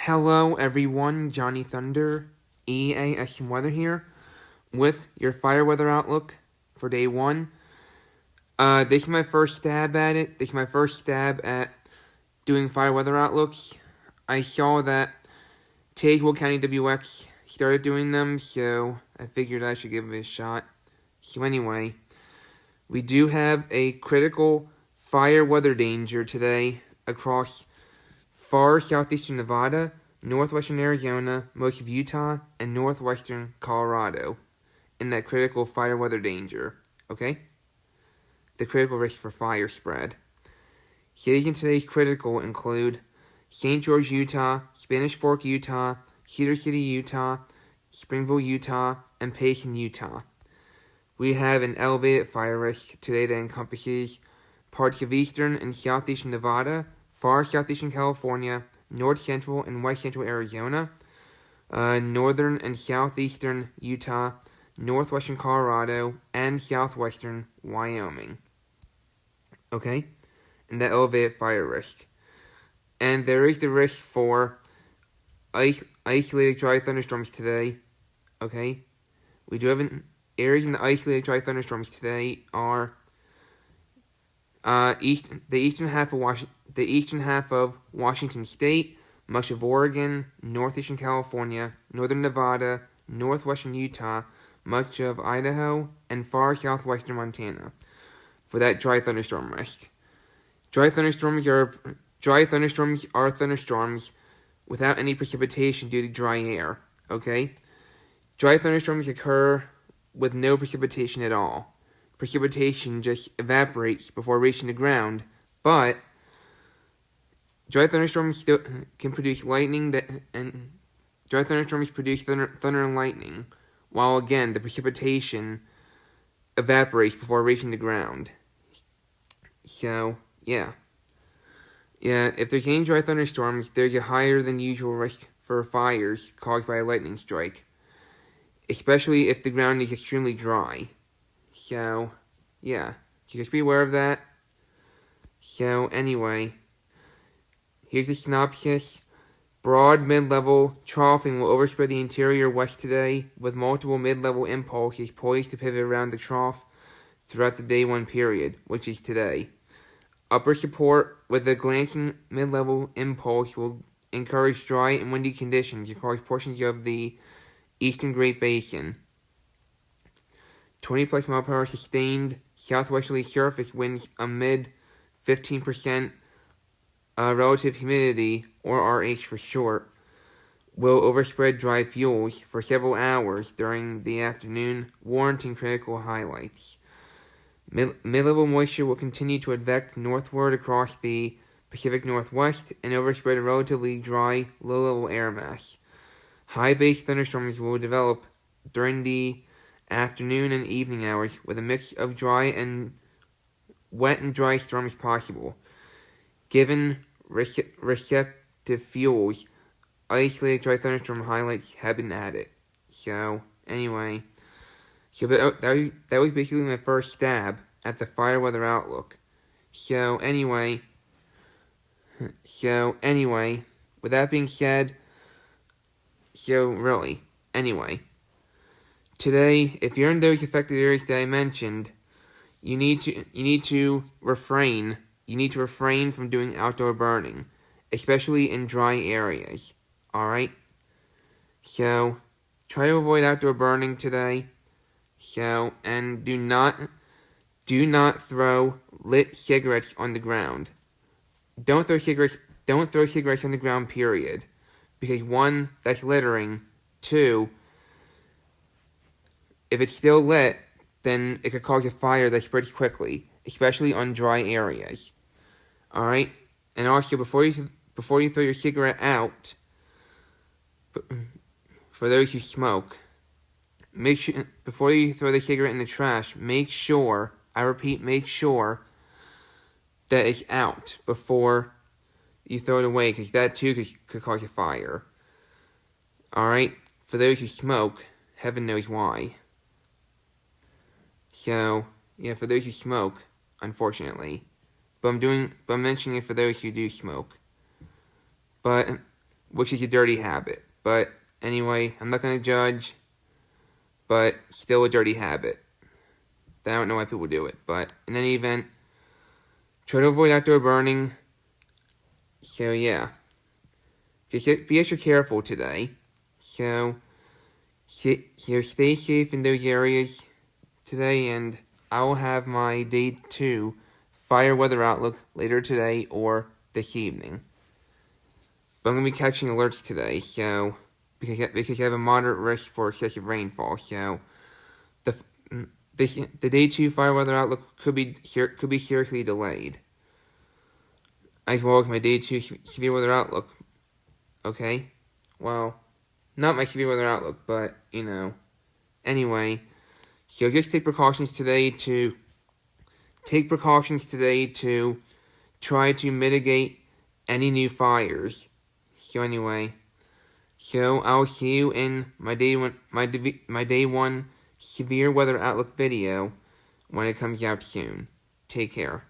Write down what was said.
Hello everyone, Johnny Thunder, EA&Weather here, with your fire weather outlook for day 1. This is my first stab at it. This is my first stab at doing fire weather outlooks. I saw that Will County WX started doing them, so I figured I should give it a shot. So anyway, we do have a critical fire weather danger today across far southeastern Nevada, northwestern Arizona, most of Utah, and northwestern Colorado in that critical fire weather danger, okay? The critical risk for fire spread. Cities in today's critical include St. George, Utah, Spanish Fork, Utah, Cedar City, Utah, Springville, Utah, and Payson, Utah. We have an elevated fire risk today that encompasses parts of eastern and southeastern Nevada, far southeastern California, north central and west central Arizona, northern and southeastern Utah, northwestern Colorado, and southwestern Wyoming. Okay? And that elevated fire risk. And there is the risk for isolated dry thunderstorms today. Okay? We do have areas in the isolated dry thunderstorms today are the eastern half of Washington State, much of Oregon, northeastern California, northern Nevada, northwestern Utah, much of Idaho, and far southwestern Montana for that dry thunderstorm risk. Dry thunderstorms are thunderstorms without any precipitation due to dry air, okay? Dry thunderstorms occur with no precipitation at all. Precipitation just evaporates before reaching the ground, but dry thunderstorms still can produce lightning, and dry thunderstorms produce thunder and lightning, while again the precipitation evaporates before reaching the ground. So, yeah, if there's any dry thunderstorms, there's a higher than usual risk for fires caused by a lightning strike, especially if the ground is extremely dry. So, yeah, so just be aware of that. So, anyway, here's the synopsis. Broad mid-level troughing will overspread the interior west today, with multiple mid-level impulses poised to pivot around the trough throughout the day 1 period, which is today. Upper support with a glancing mid-level impulse will encourage dry and windy conditions across portions of the eastern Great Basin. 20+ mile per hour sustained southwesterly surface winds amid 15% relative humidity, or RH for short, will overspread dry fuels for several hours during the afternoon, warranting critical highlights. Mid-level moisture will continue to advect northward across the Pacific Northwest and overspread a relatively dry, low-level air mass. High-base thunderstorms will develop during the afternoon and evening hours, with a mix of dry and wet and dry storms possible. Given receptive fuels, isolated dry thunderstorm highlights have been added. So, anyway, that was basically my first stab at the fire weather outlook. So, anyway, with that being said, today, if you're in those affected areas that I mentioned, you need to refrain from doing outdoor burning, especially in dry areas. Alright? So, try to avoid outdoor burning today. So, and do not throw lit cigarettes on the ground. Don't throw cigarettes on the ground, period. Because 1, that's littering. 2, if it's still lit, then it could cause a fire that spreads quickly, especially on dry areas. Alright? And also, before you throw your cigarette out, for those who smoke, make sure, before you throw the cigarette in the trash, make sure that it's out before you throw it away, because that too could cause a fire. Alright? For those who smoke, heaven knows why. So, yeah, for those who smoke, unfortunately. But I'm mentioning it for those who do smoke. But which is a dirty habit. But anyway, I'm not going to judge, but still a dirty habit. I don't know why people do it, but in any event, try to avoid outdoor burning. So yeah, just be extra careful today. So stay safe in those areas today, and I will have my day 2 fire weather outlook later today or this evening. But I'm going to be catching alerts today, so because I have a moderate risk for excessive rainfall. So the day 2 fire weather outlook could be seriously delayed, as well as my day 2 severe weather outlook. Okay, well, not my severe weather outlook, but anyway. So just take precautions today to try to mitigate any new fires. So anyway, I'll see you in my day 1 severe weather outlook video when it comes out soon. Take care.